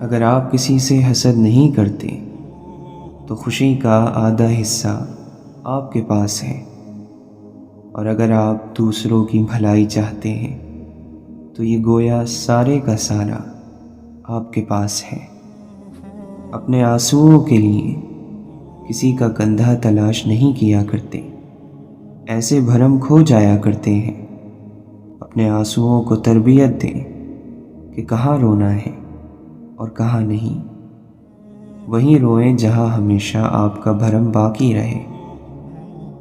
اگر آپ کسی سے حسد نہیں کرتے تو خوشی کا آدھا حصہ آپ کے پاس ہے، اور اگر آپ دوسروں کی بھلائی چاہتے ہیں تو یہ گویا سارے کا سارا آپ کے پاس ہے۔ اپنے آنسوؤں کے لیے کسی کا کندھا تلاش نہیں کیا کرتے، ایسے بھرم کھو جایا کرتے ہیں۔ اپنے آنسوؤں کو تربیت دیں کہ کہاں رونا ہے اور کہاں نہیں۔ وہیں روئیں جہاں ہمیشہ آپ کا بھرم باقی رہے،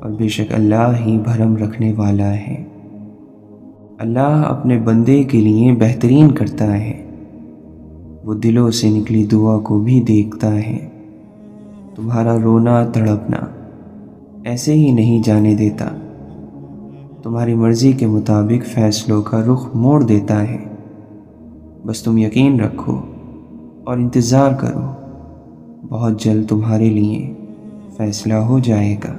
اور بے شک اللہ ہی بھرم رکھنے والا ہے۔ اللہ اپنے بندے کے لیے بہترین کرتا ہے، وہ دلوں سے نکلی دعا کو بھی دیکھتا ہے۔ تمہارا رونا تڑپنا ایسے ہی نہیں جانے دیتا، تمہاری مرضی کے مطابق فیصلوں کا رخ موڑ دیتا ہے۔ بس تم یقین رکھو اور انتظار کرو، بہت جلد تمہارے لیے فیصلہ ہو جائے گا۔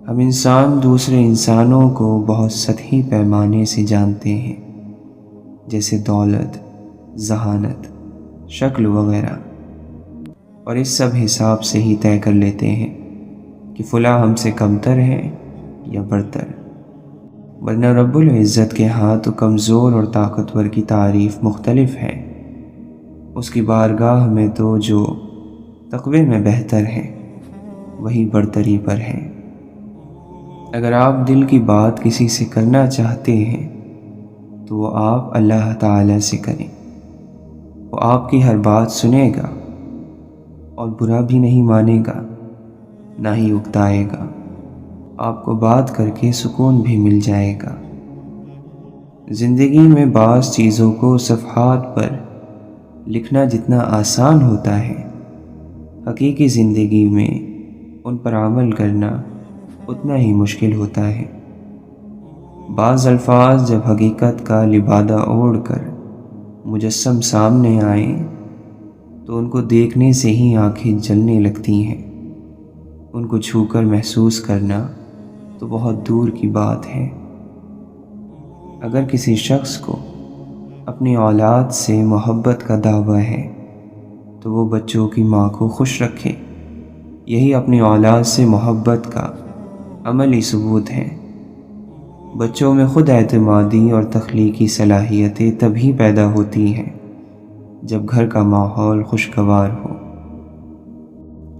ہم انسان دوسرے انسانوں کو بہت سطحی پیمانے سے جانتے ہیں، جیسے دولت، ذہانت، شکل وغیرہ، اور اس سب حساب سے ہی طے کر لیتے ہیں کہ فلاں ہم سے کمتر ہے یا برتر۔ ورنہ رب العزت کے ہاں تو کمزور اور طاقتور کی تعریف مختلف ہے۔ اس کی بارگاہ میں تو جو تقوی میں بہتر ہے وہی برتری پر ہے۔ اگر آپ دل کی بات کسی سے کرنا چاہتے ہیں تو وہ آپ اللہ تعالی سے کریں، وہ آپ کی ہر بات سنے گا اور برا بھی نہیں مانے گا، نہ ہی اکتائے گا۔ آپ کو بات کر کے سکون بھی مل جائے گا۔ زندگی میں بعض چیزوں کو صفحات پر لکھنا جتنا آسان ہوتا ہے، حقیقی زندگی میں ان پر عمل کرنا اتنا ہی مشکل ہوتا ہے۔ بعض الفاظ جب حقیقت کا لبادہ اوڑھ کر مجسم سامنے آئیں تو ان کو دیکھنے سے ہی آنکھیں جلنے لگتی ہیں۔ ان کو چھو کر محسوس کرنا تو بہت دور کی بات ہے۔ اگر کسی شخص کو اپنی اولاد سے محبت کا دعویٰ ہے تو وہ بچوں کی ماں کو خوش رکھے، یہی اپنی اولاد سے محبت کا عملی ثبوت ہے۔ بچوں میں خود اعتمادی اور تخلیقی صلاحیتیں تبھی پیدا ہوتی ہیں جب گھر کا ماحول خوشگوار ہو۔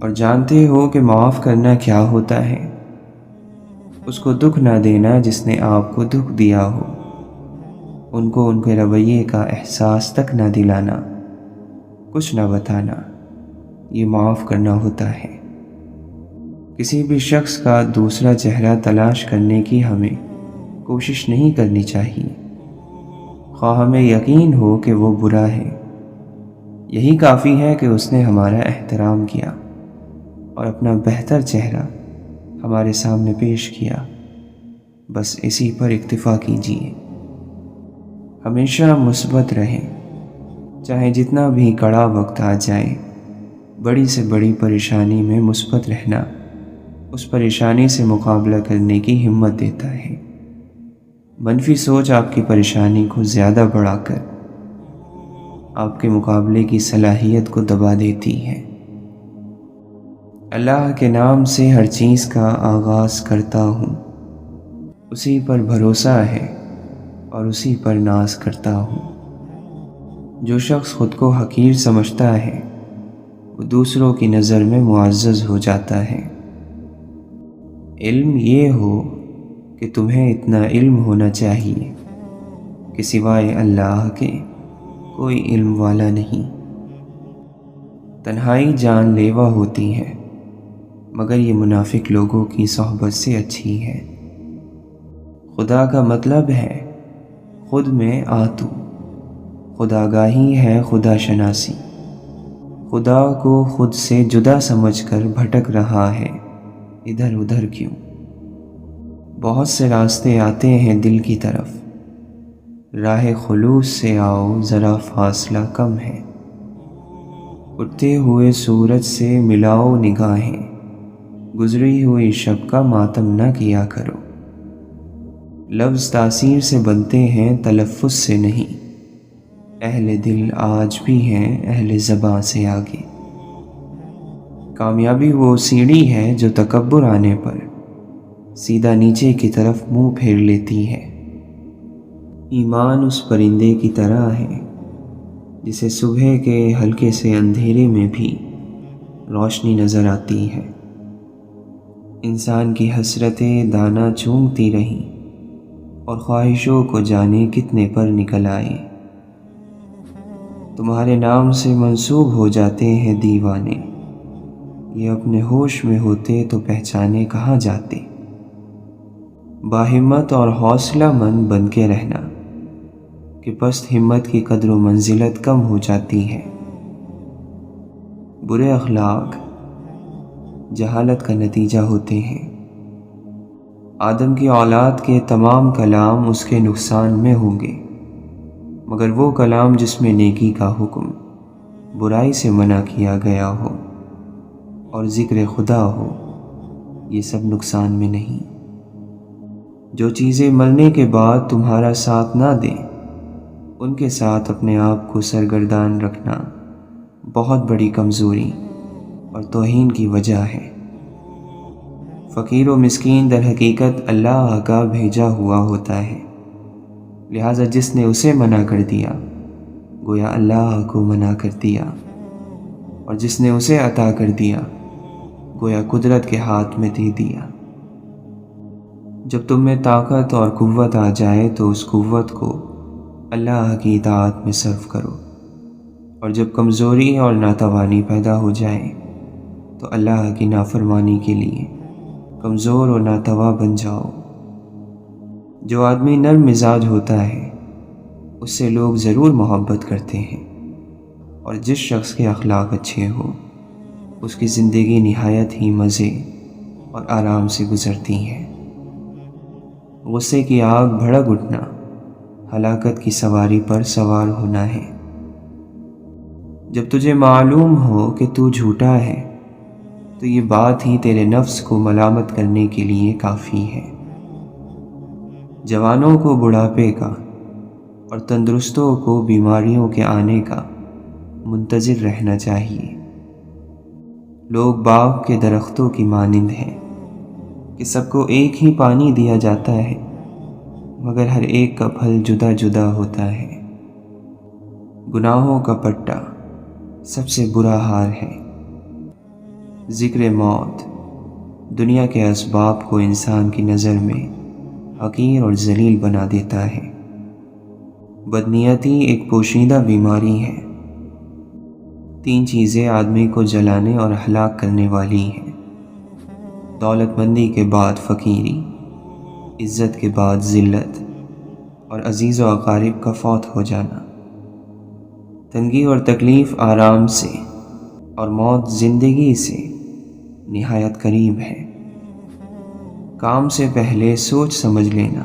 اور جانتے ہو کہ معاف کرنا کیا ہوتا ہے؟ اس کو دکھ نہ دینا جس نے آپ کو دکھ دیا ہو، ان کو ان کے رویے کا احساس تک نہ دلانا، کچھ نہ بتانا، یہ معاف کرنا ہوتا ہے۔ کسی بھی شخص کا دوسرا چہرہ تلاش کرنے کی ہمیں کوشش نہیں کرنی چاہیے، خواہ ہمیں یقین ہو کہ وہ برا ہے۔ یہی کافی ہے کہ اس نے ہمارا احترام کیا اور اپنا بہتر چہرہ ہمارے سامنے پیش کیا، بس اسی پر اکتفا کیجیے۔ ہمیشہ مثبت رہیں، چاہے جتنا بھی کڑا وقت آ جائے۔ بڑی سے بڑی پریشانی میں مثبت رہنا اس پریشانی سے مقابلہ کرنے کی ہمت دیتا ہے۔ منفی سوچ آپ کی پریشانی کو زیادہ بڑھا کر آپ کے مقابلے کی صلاحیت کو دبا دیتی ہے۔ اللہ کے نام سے ہر چیز کا آغاز کرتا ہوں، اسی پر بھروسہ ہے اور اسی پر ناز کرتا ہوں۔ جو شخص خود کو حقیر سمجھتا ہے وہ دوسروں کی نظر میں معزز ہو جاتا ہے۔ علم یہ ہو کہ تمہیں اتنا علم ہونا چاہیے کہ سوائے اللہ کے کوئی علم والا نہیں۔ تنہائی جان لیوا ہوتی ہے، مگر یہ منافق لوگوں کی صحبت سے اچھی ہے۔ خدا کا مطلب ہے خود میں آ تو، خداگاہی ہے خدا شناسی۔ خدا کو خود سے جدا سمجھ کر بھٹک رہا ہے ادھر ادھر کیوں؟ بہت سے راستے آتے ہیں دل کی طرف، راہ خلوص سے آؤ ذرا فاصلہ کم ہے۔ اٹھتے ہوئے سورج سے ملاؤ نگاہیں، گزری ہوئی شب کا ماتم نہ کیا کرو۔ لفظ تاثیر سے بنتے ہیں تلفظ سے نہیں، اہل دل آج بھی ہیں اہل زباں سے آگے۔ کامیابی وہ سیڑھی ہے جو تکبر آنے پر سیدھا نیچے کی طرف منہ پھیر لیتی ہے۔ ایمان اس پرندے کی طرح ہے جسے صبح کے ہلکے سے اندھیرے میں بھی روشنی نظر آتی ہے۔ انسان کی حسرتیں دانہ چونگتی رہیں اور خواہشوں کو جانے کتنے پر نکل آئے۔ تمہارے نام سے منسوب ہو جاتے ہیں دیوانے، یہ اپنے ہوش میں ہوتے تو پہچانے کہاں جاتے۔ باہمت اور حوصلہ مند بن کے رہنا کہ پست ہمت کی قدر و منزلت کم ہو جاتی ہے۔ برے اخلاق جہالت کا نتیجہ ہوتے ہیں۔ آدم کی اولاد کے تمام کلام اس کے نقصان میں ہوں گے، مگر وہ کلام جس میں نیکی کا حکم، برائی سے منع کیا گیا ہو اور ذکر خدا ہو، یہ سب نقصان میں نہیں۔ جو چیزیں مرنے کے بعد تمہارا ساتھ نہ دیں، ان کے ساتھ اپنے آپ کو سرگردان رکھنا بہت بڑی کمزوری اور توہین کی وجہ ہے۔ فقیر و مسکین در حقیقت اللہ کا بھیجا ہوا ہوتا ہے، لہٰذا جس نے اسے منع کر دیا گویا اللہ کو منع کر دیا، اور جس نے اسے عطا کر دیا گویا قدرت کے ہاتھ میں دے دیا۔ جب تم میں طاقت اور قوت آ جائے تو اس قوت کو اللہ کی اطاعت میں صرف کرو، اور جب کمزوری اور ناتوانی پیدا ہو جائے تو اللہ کی نافرمانی کے لیے کمزور اور ناتوا بن جاؤ۔ جو آدمی نرم مزاج ہوتا ہے اس سے لوگ ضرور محبت کرتے ہیں، اور جس شخص کے اخلاق اچھے ہوں اس کی زندگی نہایت ہی مزے اور آرام سے گزرتی ہے۔ غصے کی آگ بھڑک اٹھنا ہلاکت کی سواری پر سوار ہونا ہے۔ جب تجھے معلوم ہو کہ تو جھوٹا ہے تو یہ بات ہی تیرے نفس کو ملامت کرنے کے لیے کافی ہے۔ جوانوں کو بڑھاپے کا اور تندرستوں کو بیماریوں کے آنے کا منتظر رہنا چاہیے۔ لوگ باغ کے درختوں کی مانند ہیں کہ سب کو ایک ہی پانی دیا جاتا ہے، مگر ہر ایک کا پھل جدا جدا ہوتا ہے۔ گناہوں کا پٹا سب سے برا ہار ہے۔ ذکر موت دنیا کے اسباب کو انسان کی نظر میں حقیر اور ذلیل بنا دیتا ہے۔ بدنیتی ایک پوشیدہ بیماری ہے۔ 3 چیزیں آدمی کو جلانے اور ہلاک کرنے والی ہیں: دولت مندی کے بعد فقیری، عزت کے بعد ذلت، اور عزیز و اقارب کا فوت ہو جانا۔ تنگی اور تکلیف آرام سے، اور موت زندگی سے نہایت قریب ہے۔ کام سے پہلے سوچ سمجھ لینا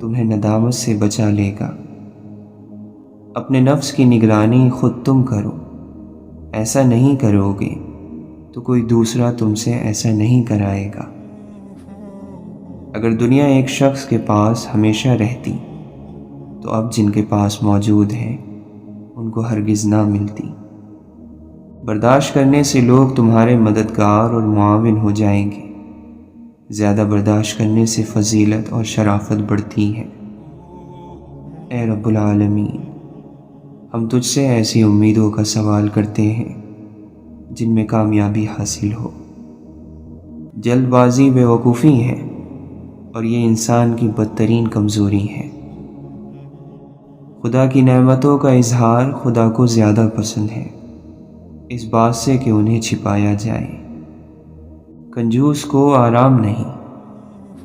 تمہیں ندامت سے بچا لے گا۔ اپنے نفس کی نگرانی خود تم کرو، ایسا نہیں کرو گے تو کوئی دوسرا تم سے ایسا نہیں کرائے گا۔ اگر دنیا ایک شخص کے پاس ہمیشہ رہتی تو اب جن کے پاس موجود ہے ان کو ہرگز نہ ملتی۔ برداشت کرنے سے لوگ تمہارے مددگار اور معاون ہو جائیں گے، زیادہ برداشت کرنے سے فضیلت اور شرافت بڑھتی ہے۔ اے رب العالمین، ہم تجھ سے ایسی امیدوں کا سوال کرتے ہیں جن میں کامیابی حاصل ہو۔ جلد بازی بے وقوفی ہے اور یہ انسان کی بدترین کمزوری ہے۔ خدا کی نعمتوں کا اظہار خدا کو زیادہ پسند ہے اس بات سے کہ انہیں چھپایا جائے۔ کنجوس کو آرام نہیں،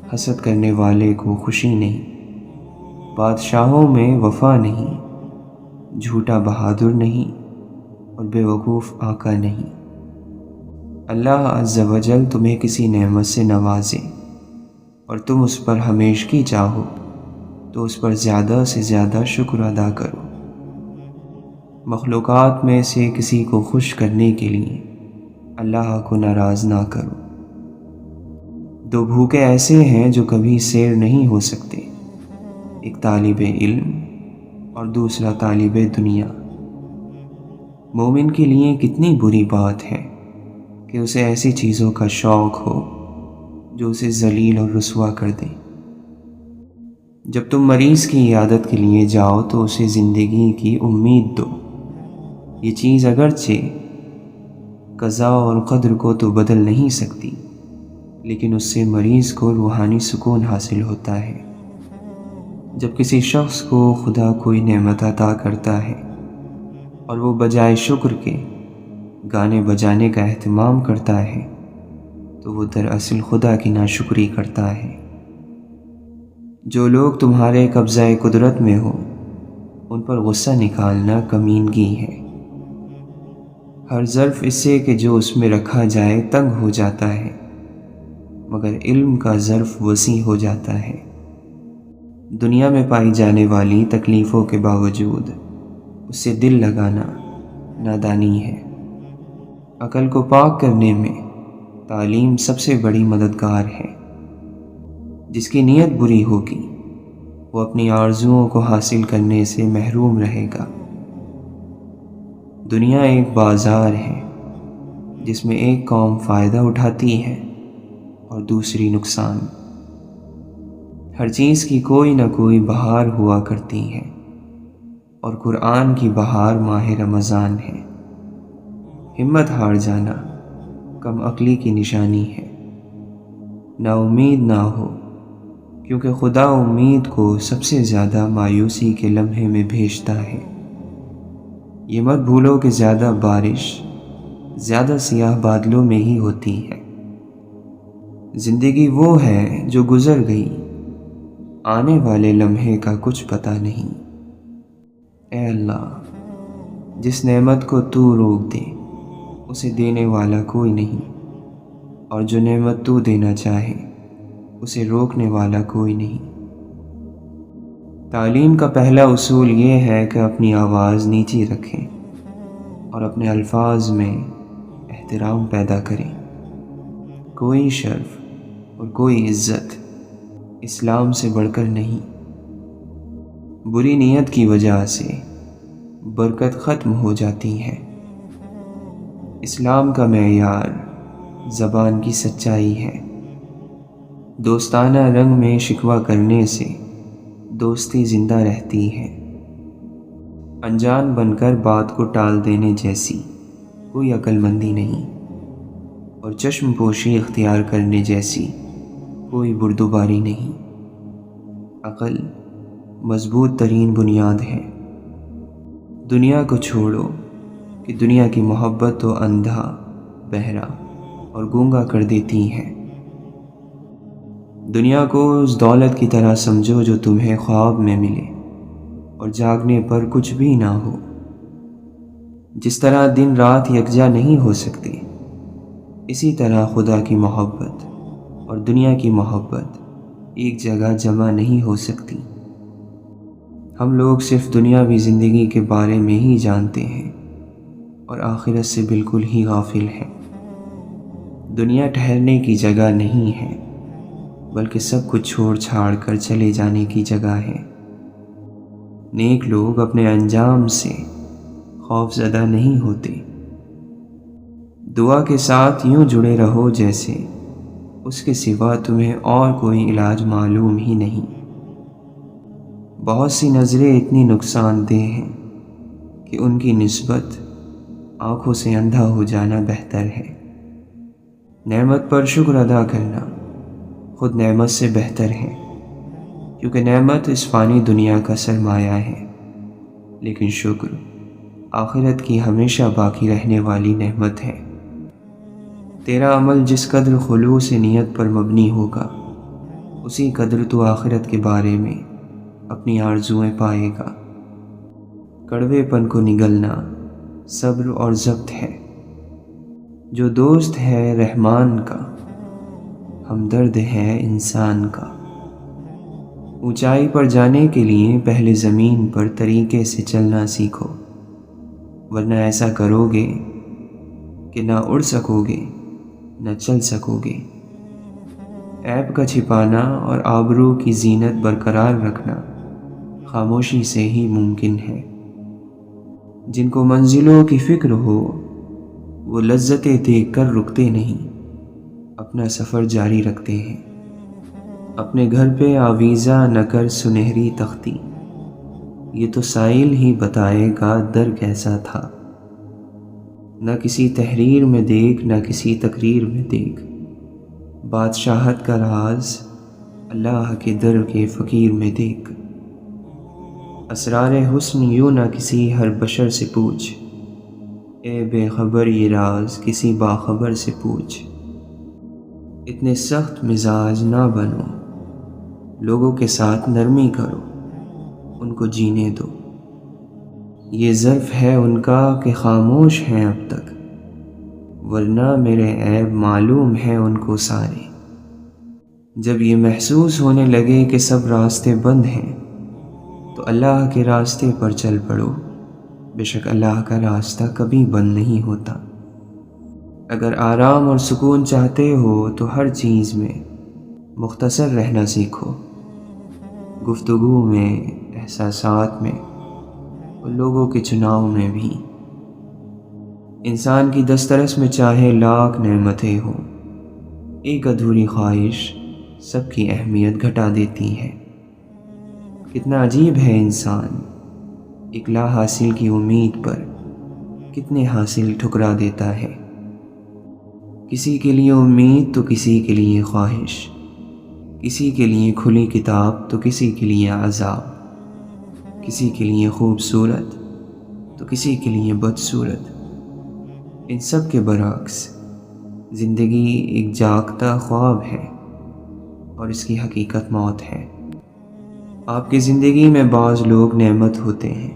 حسد کرنے والے کو خوشی نہیں، بادشاہوں میں وفا نہیں، جھوٹا بہادر نہیں اور بے وقوف آقا نہیں۔ اللہ عز و جل تمہیں کسی نعمت سے نوازے اور تم اس پر ہمیشگی چاہو تو اس پر زیادہ سے زیادہ شکر ادا کرو۔ مخلوقات میں سے کسی کو خوش کرنے کے لیے اللہ کو ناراض نہ کرو۔ 2 بھوکے ایسے ہیں جو کبھی سیر نہیں ہو سکتے، ایک طالب علم اور دوسرا طالب دنیا۔ مومن کے لیے کتنی بری بات ہے کہ اسے ایسی چیزوں کا شوق ہو جو اسے ذلیل اور رسوا کر دیں۔ جب تم مریض کی عیادت کے لیے جاؤ تو اسے زندگی کی امید دو۔ یہ چیز اگرچہ قضا اور قدر کو تو بدل نہیں سکتی، لیکن اس سے مریض کو روحانی سکون حاصل ہوتا ہے۔ جب کسی شخص کو خدا کوئی نعمت عطا کرتا ہے اور وہ بجائے شکر کے گانے بجانے کا اہتمام کرتا ہے تو وہ دراصل خدا کی ناشکری کرتا ہے۔ جو لوگ تمہارے قبضہ قدرت میں ہو ان پر غصہ نکالنا کمینگی ہے۔ ہر ظرف اس سے کہ جو اس میں رکھا جائے تنگ ہو جاتا ہے، مگر علم کا ظرف وسیع ہو جاتا ہے۔ دنیا میں پائی جانے والی تکلیفوں کے باوجود اس سے دل لگانا نادانی ہے۔ عقل کو پاک کرنے میں تعلیم سب سے بڑی مددگار ہے۔ جس کی نیت بری ہوگی وہ اپنی آرزوؤں کو حاصل کرنے سے محروم رہے گا۔ دنیا ایک بازار ہے جس میں ایک قوم فائدہ اٹھاتی ہے اور دوسری نقصان۔ ہر چیز کی کوئی نہ کوئی بہار ہوا کرتی ہے، اور قرآن کی بہار ماہ رمضان ہے۔ ہمت ہار جانا کم عقلی کی نشانی ہے۔ نا امید نہ ہو، کیونکہ خدا امید کو سب سے زیادہ مایوسی کے لمحے میں بھیجتا ہے۔ یہ مت بھولو کہ زیادہ بارش زیادہ سیاہ بادلوں میں ہی ہوتی ہے۔ زندگی وہ ہے جو گزر گئی، آنے والے لمحے کا کچھ پتہ نہیں۔ اے اللہ، جس نعمت کو تو روک دے اسے دینے والا کوئی نہیں، اور جو نعمت تو دینا چاہے اسے روکنے والا کوئی نہیں۔ تعلیم کا پہلا اصول یہ ہے کہ اپنی آواز نیچی رکھیں اور اپنے الفاظ میں احترام پیدا کریں۔ کوئی شرف اور کوئی عزت اسلام سے بڑھ کر نہیں۔ بری نیت کی وجہ سے برکت ختم ہو جاتی ہے۔ اسلام کا معیار زبان کی سچائی ہے۔ دوستانہ رنگ میں شکوہ کرنے سے دوستی زندہ رہتی ہے۔ انجان بن کر بات کو ٹال دینے جیسی کوئی عقل مندی نہیں، اور چشم پوشی اختیار کرنے جیسی کوئی بردباری نہیں۔ عقل مضبوط ترین بنیاد ہے۔ دنیا کو چھوڑو کہ دنیا کی محبت تو اندھا، بہرا اور گونگا کر دیتی ہے۔ دنیا کو اس دولت کی طرح سمجھو جو تمہیں خواب میں ملے اور جاگنے پر کچھ بھی نہ ہو۔ جس طرح دن رات یکجا نہیں ہو سکتے، اسی طرح خدا کی محبت اور دنیا کی محبت ایک جگہ جمع نہیں ہو سکتی۔ ہم لوگ صرف دنیاوی زندگی کے بارے میں ہی جانتے ہیں اور آخرت سے بالکل ہی غافل ہیں۔ دنیا ٹھہرنے کی جگہ نہیں ہے، بلکہ سب کچھ چھوڑ چھاڑ کر چلے جانے کی جگہ ہے۔ نیک لوگ اپنے انجام سے خوف زدہ نہیں ہوتے۔ دعا کے ساتھ یوں جڑے رہو جیسے اس کے سوا تمہیں اور کوئی علاج معلوم ہی نہیں۔ بہت سی نظریں اتنی نقصان دہ ہیں کہ ان کی نسبت آنکھوں سے اندھا ہو جانا بہتر ہے۔ نعمت پر شکر ادا کرنا خود نعمت سے بہتر ہے، کیونکہ نعمت اس فانی دنیا کا سرمایہ ہے، لیکن شکر آخرت کی ہمیشہ باقی رہنے والی نعمت ہے۔ تیرا عمل جس قدر خلوص نیت پر مبنی ہوگا، اسی قدر تو آخرت کے بارے میں اپنی آرزوئیں پائے گا۔ کڑوے پن کو نگلنا صبر اور ضبط ہے۔ جو دوست ہے رحمان کا، ہمدرد ہے انسان کا۔ اونچائی پر جانے کے لیے پہلے زمین پر طریقے سے چلنا سیکھو، ورنہ ایسا کرو گے کہ نہ اڑ سکو گے نہ چل سکو گے۔ عیب کا چھپانا اور آبرو کی زینت برقرار رکھنا خاموشی سے ہی ممکن ہے۔ جن کو منزلوں کی فکر ہو وہ لذتیں دیکھ کر رکتے نہیں، اپنا سفر جاری رکھتے ہیں۔ اپنے گھر پہ آویزہ نہ کر سنہری تختی، یہ تو سائل ہی بتائے گا در کیسا تھا۔ نہ کسی تحریر میں دیکھ، نہ کسی تقریر میں دیکھ، بادشاہت کا راز اللہ کے در کے فقیر میں دیکھ۔ اسرار حسن یوں نہ کسی ہر بشر سے پوچھ، اے بے خبر یہ راز کسی باخبر سے پوچھ۔ اتنے سخت مزاج نہ بنو، لوگوں کے ساتھ نرمی کرو، ان کو جینے دو۔ یہ ظرف ہے ان کا کہ خاموش ہیں اب تک، ورنہ میرے عیب معلوم ہیں ان کو سارے۔ جب یہ محسوس ہونے لگے کہ سب راستے بند ہیں تو اللہ کے راستے پر چل پڑو، بے شک اللہ کا راستہ کبھی بند نہیں ہوتا۔ اگر آرام اور سکون چاہتے ہو تو ہر چیز میں مختصر رہنا سیکھو، گفتگو میں، احساسات میں اور لوگوں کے چناؤ میں بھی۔ انسان کی دسترس میں چاہے لاکھ نعمتیں ہوں، ایک ادھوری خواہش سب کی اہمیت گھٹا دیتی ہے۔ کتنا عجیب ہے انسان، ایک لا حاصل کی امید پر کتنے حاصل ٹھکرا دیتا ہے۔ کسی کے لیے امید تو کسی کے لیے خواہش، کسی کے لیے کھلی کتاب تو کسی کے لیے عذاب، کسی کے لیے خوبصورت تو کسی کے لیے بدصورت۔ ان سب کے برعکس زندگی ایک جاگتا خواب ہے اور اس کی حقیقت موت ہے۔ آپ کی زندگی میں بعض لوگ نعمت ہوتے ہیں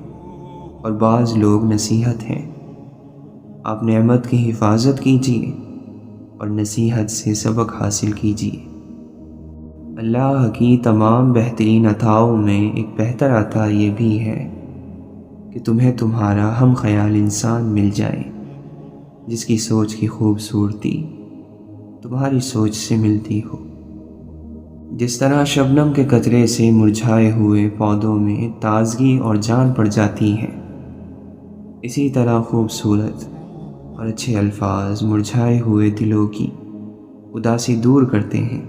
اور بعض لوگ نصیحت ہیں۔ آپ نعمت کی حفاظت کیجیے اور نصیحت سے سبق حاصل کیجیے۔ اللہ کی تمام بہترین عطاؤں میں ایک بہتر عطا یہ بھی ہے کہ تمہیں تمہارا ہم خیال انسان مل جائے جس کی سوچ کی خوبصورتی تمہاری سوچ سے ملتی ہو۔ جس طرح شبنم کے قطرے سے مرجھائے ہوئے پودوں میں تازگی اور جان پڑ جاتی ہے، اسی طرح خوبصورت اور اچھے الفاظ مرجھائے ہوئے دلوں کی اداسی دور کرتے ہیں،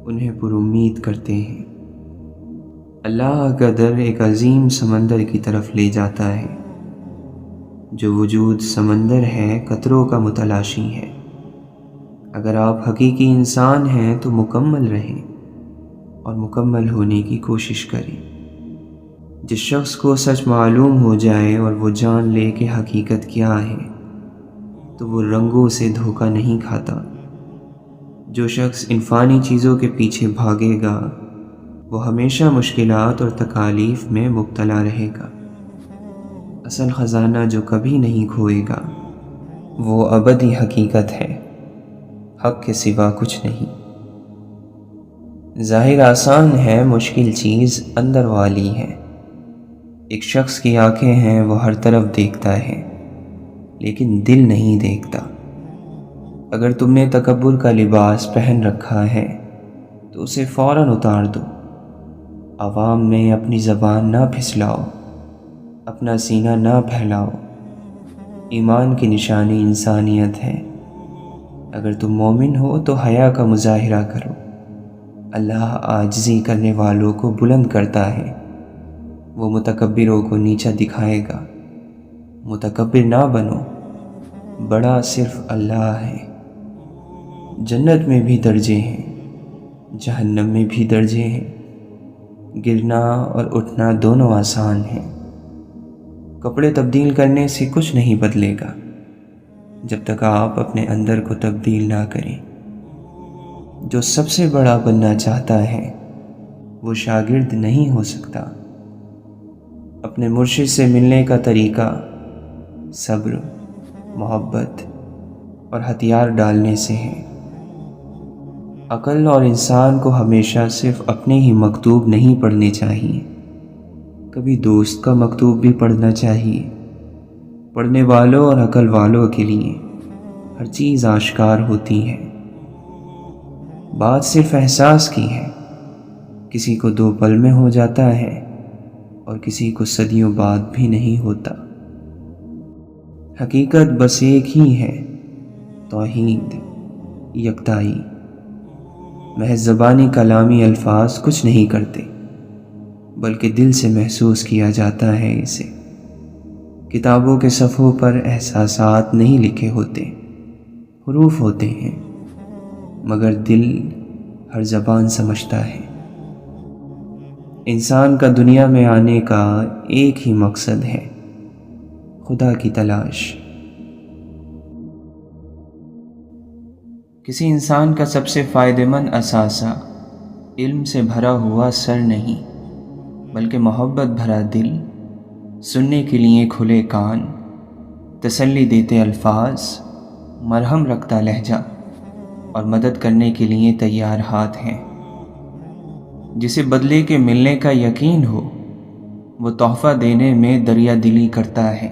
انہیں پر امید کرتے ہیں۔ اللہ کا در ایک عظیم سمندر کی طرف لے جاتا ہے۔ جو وجود سمندر ہے قطروں کا متلاشی ہے۔ اگر آپ حقیقی انسان ہیں تو مکمل رہیں اور مکمل ہونے کی کوشش کریں۔ جس شخص کو سچ معلوم ہو جائے اور وہ جان لے کہ حقیقت کیا ہے تو وہ رنگوں سے دھوکہ نہیں کھاتا۔ جو شخص ان فانی چیزوں کے پیچھے بھاگے گا وہ ہمیشہ مشکلات اور تکالیف میں مبتلا رہے گا۔ اصل خزانہ جو کبھی نہیں کھوئے گا وہ ابدی حقیقت ہے، حق کے سوا کچھ نہیں۔ ظاہر آسان ہے، مشکل چیز اندر والی ہے۔ ایک شخص کی آنکھیں ہیں، وہ ہر طرف دیکھتا ہے لیکن دل نہیں دیکھتا۔ اگر تم نے تکبر کا لباس پہن رکھا ہے تو اسے فوراً اتار دو۔ عوام میں اپنی زبان نہ پھسلاؤ، اپنا سینہ نہ پھیلاؤ۔ ایمان کی نشانی انسانیت ہے۔ اگر تم مومن ہو تو حیا کا مظاہرہ کرو۔ اللہ عاجزی کرنے والوں کو بلند کرتا ہے، وہ متکبروں کو نیچا دکھائے گا۔ متکبر نہ بنو، بڑا صرف اللہ ہے۔ جنت میں بھی درجے ہیں، جہنم میں بھی درجے ہیں۔ گرنا اور اٹھنا دونوں آسان ہیں۔ کپڑے تبدیل کرنے سے کچھ نہیں بدلے گا جب تک آپ اپنے اندر کو تبدیل نہ کریں۔ جو سب سے بڑا بننا چاہتا ہے وہ شاگرد نہیں ہو سکتا۔ اپنے مرشد سے ملنے کا طریقہ صبر، محبت اور ہتھیار ڈالنے سے ہے۔ عقل اور انسان کو ہمیشہ صرف اپنے ہی مکتوب نہیں پڑھنے چاہیے، کبھی دوست کا مکتوب بھی پڑھنا چاہیے۔ پڑھنے والوں اور عقل والوں کے لیے ہر چیز آشکار ہوتی ہے۔ بات صرف احساس کی ہے، کسی کو 2 پل میں ہو جاتا ہے، اور کسی کو صدیوں بعد بھی نہیں ہوتا۔ حقیقت بس ایک ہی ہے، توحید، یکتائی۔ محض زبانی کلامی الفاظ کچھ نہیں کرتے، بلکہ دل سے محسوس کیا جاتا ہے اسے۔ کتابوں کے صفحوں پر احساسات نہیں لکھے ہوتے، حروف ہوتے ہیں، مگر دل ہر زبان سمجھتا ہے۔ انسان کا دنیا میں آنے کا ایک ہی مقصد ہے، خدا کی تلاش۔ کسی انسان کا سب سے فائدہ مند اثاثہ علم سے بھرا ہوا سر نہیں، بلکہ محبت بھرا دل، سننے کے لیے کھلے کان، تسلی دیتے الفاظ، مرہم رکھتا لہجہ، اور مدد کرنے کے لیے تیار ہاتھ ہیں۔ جسے بدلے کے ملنے کا یقین ہو، وہ تحفہ دینے میں دریا دلی کرتا ہے۔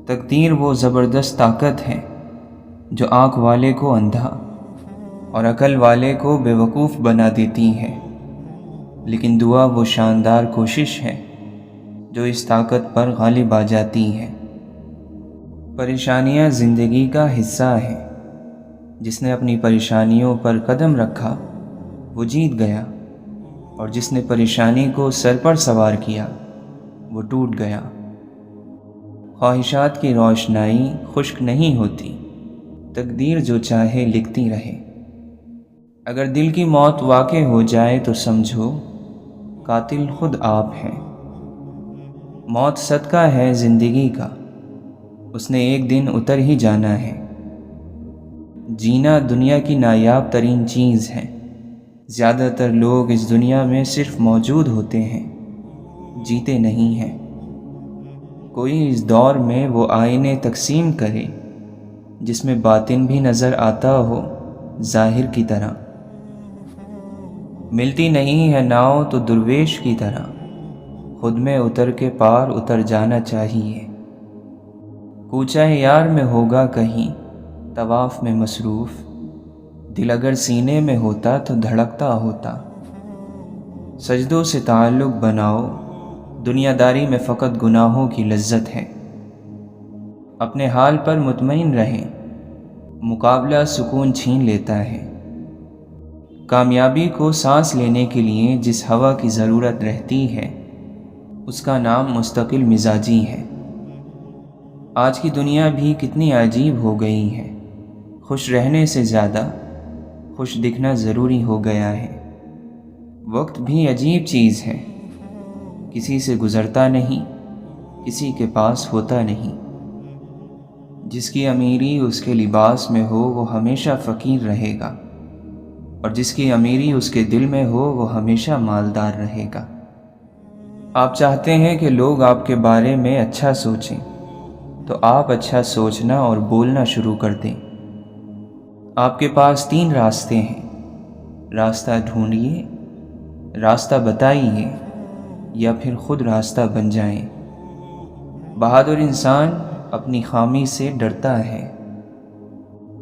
تقدیر وہ زبردست طاقت ہے جو آنکھ والے کو اندھا اور عقل والے کو بے وقوف بنا دیتی ہے، لیکن دعا وہ شاندار کوشش ہے جو اس طاقت پر غالب آ جاتی ہے۔ پریشانیاں زندگی کا حصہ ہیں، جس نے اپنی پریشانیوں پر قدم رکھا وہ جیت گیا، اور جس نے پریشانی کو سر پر سوار کیا وہ ٹوٹ گیا۔ خواہشات کی روشنائی خشک نہیں ہوتی، تقدیر جو چاہے لکھتی رہے۔ اگر دل کی موت واقع ہو جائے تو سمجھو قاتل خود آپ ہیں۔ موت صدقہ ہے زندگی کا، اس نے ایک دن اتر ہی جانا ہے۔ جینا دنیا کی نایاب ترین چیز ہے۔ زیادہ تر لوگ اس دنیا میں صرف موجود ہوتے ہیں، جیتے نہیں ہیں۔ کوئی اس دور میں وہ آئینے تقسیم کرے جس میں باطن بھی نظر آتا ہو ظاہر کی طرح۔ ملتی نہیں ہے ناؤ تو درویش کی طرح، خود میں اتر کے پار اتر جانا چاہیے۔ کوچہ یار میں ہوگا کہیں طواف میں مصروف، دل اگر سینے میں ہوتا تو دھڑکتا ہوتا۔ سجدوں سے تعلق بناؤ، دنیا داری میں فقط گناہوں کی لذت ہے۔ اپنے حال پر مطمئن رہیں، مقابلہ سکون چھین لیتا ہے۔ کامیابی کو سانس لینے کے لیے جس ہوا کی ضرورت رہتی ہے، اس کا نام مستقل مزاجی ہے۔ آج کی دنیا بھی کتنی عجیب ہو گئی ہے، خوش رہنے سے زیادہ خوش دکھنا ضروری ہو گیا ہے۔ وقت بھی عجیب چیز ہے، کسی سے گزرتا نہیں، کسی کے پاس ہوتا نہیں۔ جس کی امیری اس کے لباس میں ہو وہ ہمیشہ فقیر رہے گا، اور جس کی امیری اس کے دل میں ہو وہ ہمیشہ مالدار رہے گا۔ آپ چاہتے ہیں کہ لوگ آپ کے بارے میں اچھا سوچیں، تو آپ اچھا سوچنا اور بولنا شروع کر دیں۔ آپ کے پاس 3 راستے ہیں، راستہ ڈھونڈیے، راستہ بتائیے، یا پھر خود راستہ بن جائیں۔ بہادر انسان اپنی خامی سے ڈرتا ہے۔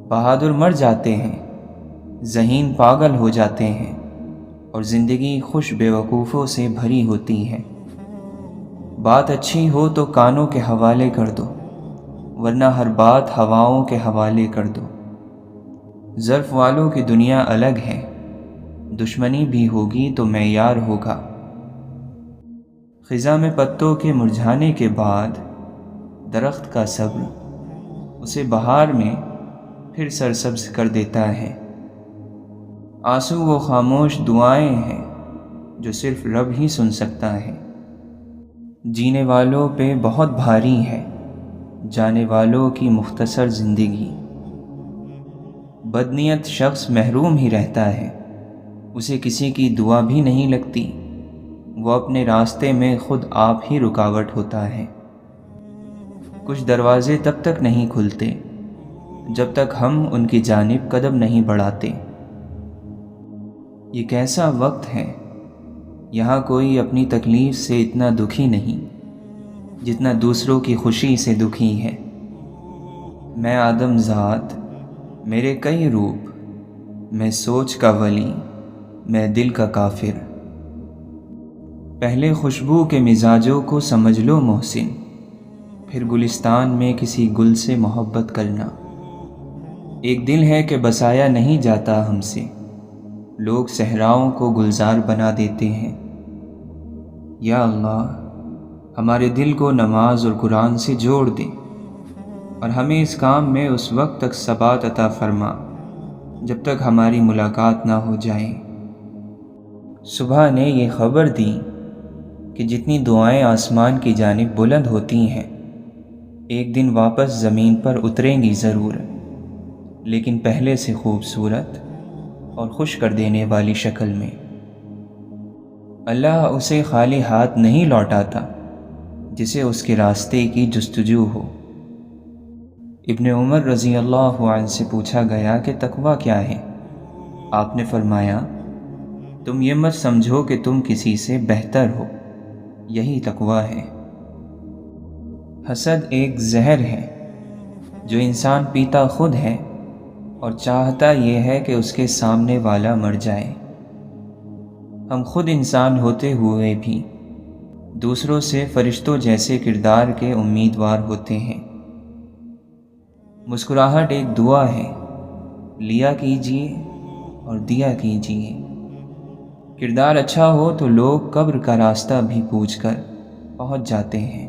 بہادر مر جاتے ہیں، ذہین پاگل ہو جاتے ہیں، اور زندگی خوش بے وقوفوں سے بھری ہوتی ہے۔ بات اچھی ہو تو کانوں کے حوالے کر دو، ورنہ ہر بات ہواؤں کے حوالے کر دو۔ ظرف والوں کی دنیا الگ ہے، دشمنی بھی ہوگی تو معیار ہوگا۔ خزاں میں پتوں کے مرجھانے کے بعد درخت کا صبر اسے بہار میں پھر سرسبز کر دیتا ہے۔ آنسو وہ خاموش دعائیں ہیں جو صرف رب ہی سن سکتا ہے۔ جینے والوں پہ بہت بھاری ہے جانے والوں کی مختصر زندگی۔ بدنیت شخص محروم ہی رہتا ہے، اسے کسی کی دعا بھی نہیں لگتی، وہ اپنے راستے میں خود آپ ہی رکاوٹ ہوتا ہے۔ کچھ دروازے تب تک نہیں کھلتے جب تک ہم ان کی جانب قدم نہیں بڑھاتے۔ یہ کیسا وقت ہے، یہاں کوئی اپنی تکلیف سے اتنا دکھی نہیں جتنا دوسروں کی خوشی سے دکھی ہے۔ میں آدم ذات، میرے کئی روپ، میں سوچ کا ولی، میں دل کا کافر۔ پہلے خوشبو کے مزاجوں کو سمجھ لو محسن، پھر گلستان میں کسی گل سے محبت کرنا۔ ایک دل ہے کہ بسایا نہیں جاتا ہم سے، لوگ صحراؤں کو گلزار بنا دیتے ہیں۔ یا اللہ، ہمارے دل کو نماز اور قرآن سے جوڑ دے، اور ہمیں اس کام میں اس وقت تک ثبات عطا فرما جب تک ہماری ملاقات نہ ہو جائے۔ صبح نے یہ خبر دی کہ جتنی دعائیں آسمان کی جانب بلند ہوتی ہیں، ایک دن واپس زمین پر اتریں گی ضرور، لیکن پہلے سے خوبصورت اور خوش کر دینے والی شکل میں۔ اللہ اسے خالی ہاتھ نہیں لوٹاتا جسے اس کے راستے کی جستجو ہو۔ ابن عمر رضی اللہ عنہ سے پوچھا گیا کہ تقویٰ کیا ہے؟ آپ نے فرمایا، تم یہ مت سمجھو کہ تم کسی سے بہتر ہو، یہی تقویٰ ہے۔ حسد ایک زہر ہے جو انسان پیتا خود ہے اور چاہتا یہ ہے کہ اس کے سامنے والا مر جائے۔ ہم خود انسان ہوتے ہوئے بھی دوسروں سے فرشتوں جیسے کردار کے امیدوار ہوتے ہیں۔ مسکراہٹ ایک دعا ہے، لیا کیجیے اور دیا کیجیے۔ کردار اچھا ہو تو لوگ قبر کا راستہ بھی پوچھ کر پہنچ جاتے ہیں۔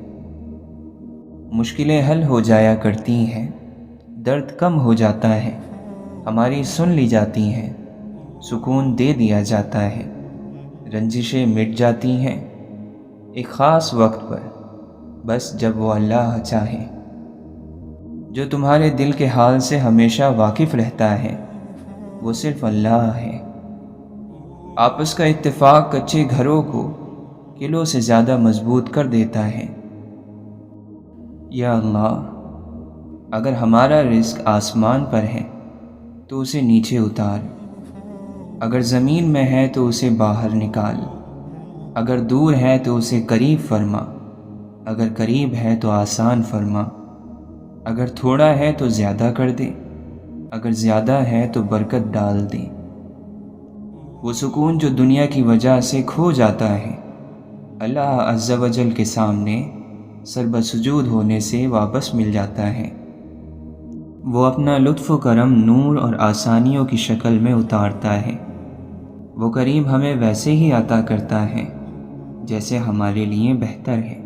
مشکلیں حل ہو جایا کرتی ہیں، درد کم ہو جاتا ہے، ہماری سن لی جاتی ہیں، سکون دے دیا جاتا ہے، رنجشیں مٹ جاتی ہیں ایک خاص وقت پر، بس جب وہ اللہ چاہے۔ جو تمہارے دل کے حال سے ہمیشہ واقف رہتا ہے وہ صرف اللہ ہے۔ آپس کا اتفاق کچے گھروں کو قلعوں سے زیادہ مضبوط کر دیتا ہے۔ یا اللہ، اگر ہمارا رزق آسمان پر ہے تو اسے نیچے اتار، اگر زمین میں ہے تو اسے باہر نکال، اگر دور ہے تو اسے قریب فرما، اگر قریب ہے تو آسان فرما، اگر تھوڑا ہے تو زیادہ کر دے، اگر زیادہ ہے تو برکت ڈال دے۔ وہ سکون جو دنیا کی وجہ سے کھو جاتا ہے، اللہ عز و جل کے سامنے سر بسجود ہونے سے واپس مل جاتا ہے۔ وہ اپنا لطف و کرم نور اور آسانیوں کی شکل میں اتارتا ہے۔ وہ کریم ہمیں ویسے ہی عطا کرتا ہے جیسے ہمارے لیے بہتر ہے۔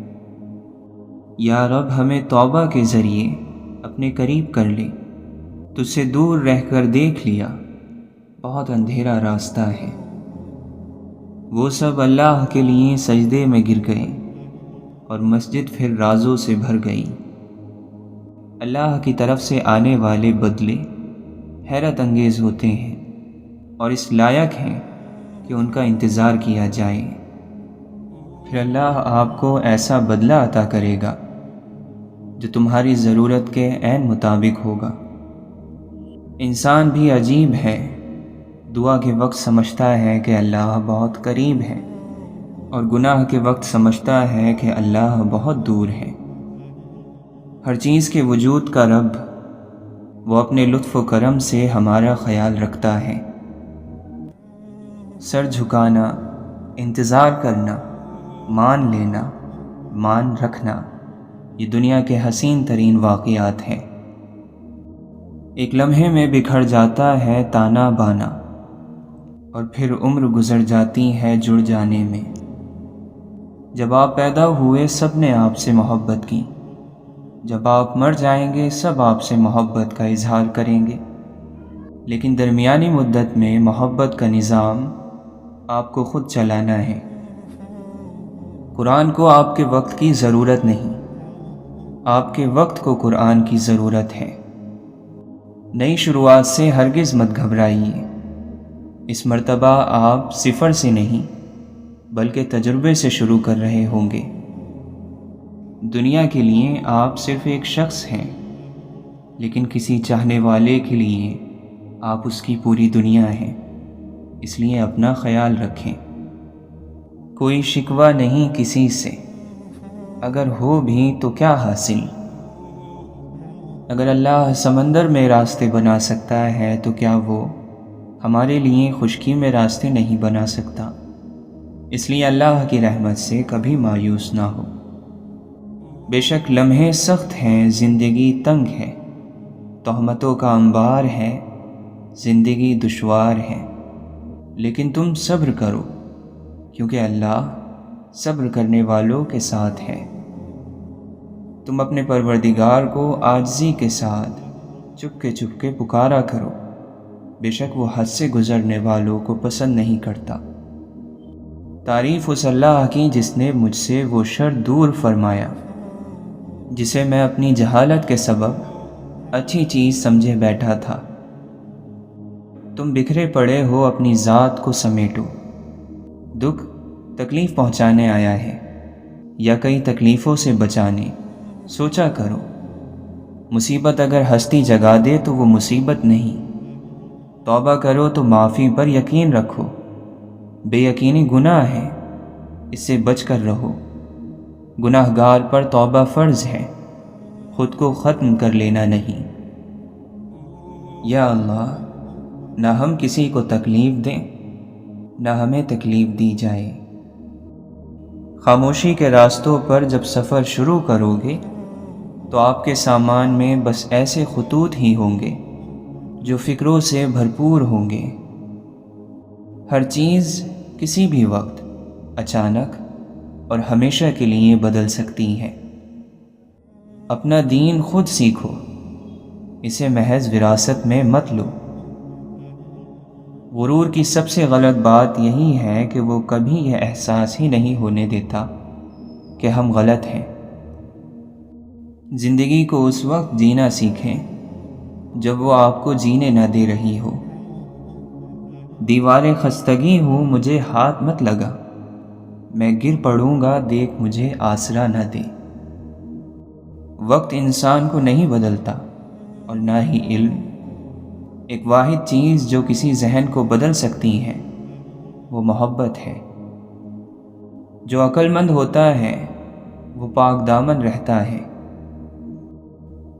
یا رب، ہمیں توبہ کے ذریعے اپنے قریب کر لے، تجھ سے دور رہ کر دیکھ لیا بہت اندھیرا راستہ ہے۔ وہ سب اللہ کے لیے سجدے میں گر گئے اور مسجد پھر رازوں سے بھر گئی۔ اللہ کی طرف سے آنے والے بدلے حیرت انگیز ہوتے ہیں اور اس لائق ہیں کہ ان کا انتظار کیا جائے۔ پھر اللہ آپ کو ایسا بدلہ عطا کرے گا جو تمہاری ضرورت کے عین مطابق ہوگا۔ انسان بھی عجیب ہے، دعا کے وقت سمجھتا ہے کہ اللہ بہت قریب ہے اور گناہ کے وقت سمجھتا ہے کہ اللہ بہت دور ہے۔ ہر چیز کے وجود کا رب، وہ اپنے لطف و کرم سے ہمارا خیال رکھتا ہے۔ سر جھکانا، انتظار کرنا، مان لینا، مان رکھنا، یہ دنیا کے حسین ترین واقعات ہیں۔ ایک لمحے میں بکھر جاتا ہے تانا بانا، اور پھر عمر گزر جاتی ہے جڑ جانے میں۔ جب آپ پیدا ہوئے سب نے آپ سے محبت کی، جب آپ مر جائیں گے سب آپ سے محبت کا اظہار کریں گے، لیکن درمیانی مدت میں محبت کا نظام آپ کو خود چلانا ہے۔ قرآن کو آپ کے وقت کی ضرورت نہیں، آپ کے وقت کو قرآن کی ضرورت ہے۔ نئی شروعات سے ہرگز مت گھبرائیے، اس مرتبہ آپ صفر سے نہیں بلکہ تجربے سے شروع کر رہے ہوں گے۔ دنیا کے لیے آپ صرف ایک شخص ہیں، لیکن کسی چاہنے والے کے لیے آپ اس کی پوری دنیا ہیں۔ اس لیے اپنا خیال رکھیں۔ کوئی شکوہ نہیں کسی سے، اگر ہو بھی تو کیا حاصل؟ اگر اللہ سمندر میں راستے بنا سکتا ہے تو کیا وہ ہمارے لیے خشکی میں راستے نہیں بنا سکتا؟ اس لیے اللہ کی رحمت سے کبھی مایوس نہ ہو۔ بے شک لمحے سخت ہیں، زندگی تنگ ہے، تہمتوں کا انبار ہے، زندگی دشوار ہے، لیکن تم صبر کرو کیونکہ اللہ صبر کرنے والوں کے ساتھ ہے۔ تم اپنے پروردگار کو عاجزی کے ساتھ چپ کے پکارا کرو، بے شک وہ حد سے گزرنے والوں کو پسند نہیں کرتا۔ تعریف اس اللہ کی جس نے مجھ سے وہ شر دور فرمایا جسے میں اپنی جہالت کے سبب اچھی چیز سمجھے بیٹھا تھا۔ تم بکھرے پڑے ہو، اپنی ذات کو سمیٹو۔ دکھ تکلیف پہنچانے آیا ہے یا کئی تکلیفوں سے بچانے؟ سوچا کرو۔ مصیبت اگر ہستی جگا دے تو وہ مصیبت نہیں، توبہ کرو تو معافی پر یقین رکھو۔ بے یقینی گناہ ہے، اس سے بچ کر رہو۔ گناہ گار پر توبہ فرض ہے، خود کو ختم کر لینا نہیں۔ یا اللہ، نہ ہم کسی کو تکلیف دیں نہ ہمیں تکلیف دی جائے۔ خاموشی کے راستوں پر جب سفر شروع کرو گے تو آپ کے سامان میں بس ایسے خطوط ہی ہوں گے جو فکروں سے بھرپور ہوں گے۔ ہر چیز کسی بھی وقت اچانک اور ہمیشہ کے لیے بدل سکتی ہے۔ اپنا دین خود سیکھو، اسے محض وراثت میں مت لو۔ غرور کی سب سے غلط بات یہی ہے کہ وہ کبھی یہ احساس ہی نہیں ہونے دیتا کہ ہم غلط ہیں۔ زندگی کو اس وقت جینا سیکھیں جب وہ آپ کو جینے نہ دے رہی ہو۔ دیواریں خستگی ہوں، مجھے ہاتھ مت لگا، میں گر پڑوں گا، دیکھ مجھے آسرا نہ دے۔ وقت انسان کو نہیں بدلتا اور نہ ہی علم۔ ایک واحد چیز جو کسی ذہن کو بدل سکتی ہے وہ محبت ہے۔ جو عقل مند ہوتا ہے وہ پاک دامن رہتا ہے۔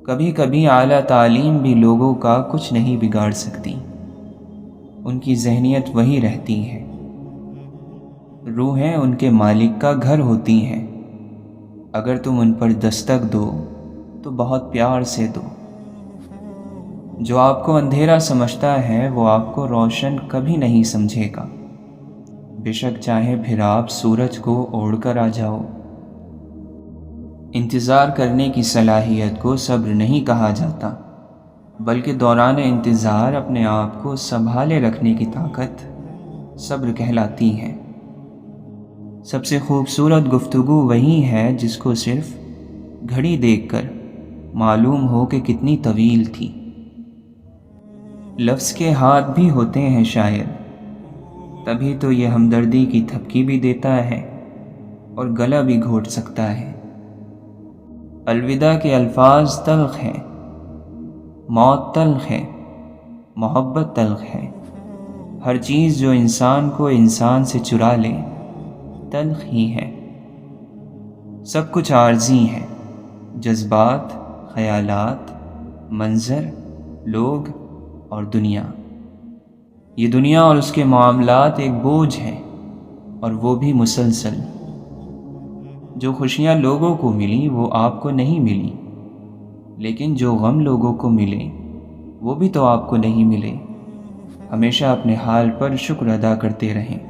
کبھی کبھی اعلیٰ تعلیم بھی لوگوں کا کچھ نہیں بگاڑ سکتی، ان کی ذہنیت وہی رہتی ہے۔ روحیں ان کے مالک کا گھر ہوتی ہیں، اگر تم ان پر دستک دو تو بہت پیار سے دو۔ جو آپ کو اندھیرا سمجھتا ہے وہ آپ کو روشن کبھی نہیں سمجھے گا، بے شک چاہے پھر آپ سورج کو اوڑھ کر آ جاؤ۔ انتظار کرنے کی صلاحیت کو صبر نہیں کہا جاتا، بلکہ دوران انتظار اپنے آپ کو سنبھالے رکھنے کی طاقت صبر کہلاتی ہے۔ سب سے خوبصورت گفتگو وہی ہے جس کو صرف گھڑی دیکھ کر معلوم ہو کہ کتنی طویل تھی۔ لفظ کے ہاتھ بھی ہوتے ہیں شاید، تبھی تو یہ ہمدردی کی تھپکی بھی دیتا ہے اور گلا بھی گھونٹ سکتا ہے۔ الوداع کے الفاظ تلخ ہیں، موت تلخ ہے، محبت تلخ ہے۔ ہر چیز جو انسان کو انسان سے چرا لے تلخ ہی ہے۔ سب کچھ عارضی ہے، جذبات، خیالات، منظر، لوگ اور دنیا۔ یہ دنیا اور اس کے معاملات ایک بوجھ ہیں اور وہ بھی مسلسل۔ جو خوشیاں لوگوں کو ملی وہ آپ کو نہیں ملی، لیکن جو غم لوگوں کو ملے وہ بھی تو آپ کو نہیں ملے۔ ہمیشہ اپنے حال پر شکر ادا کرتے رہیں۔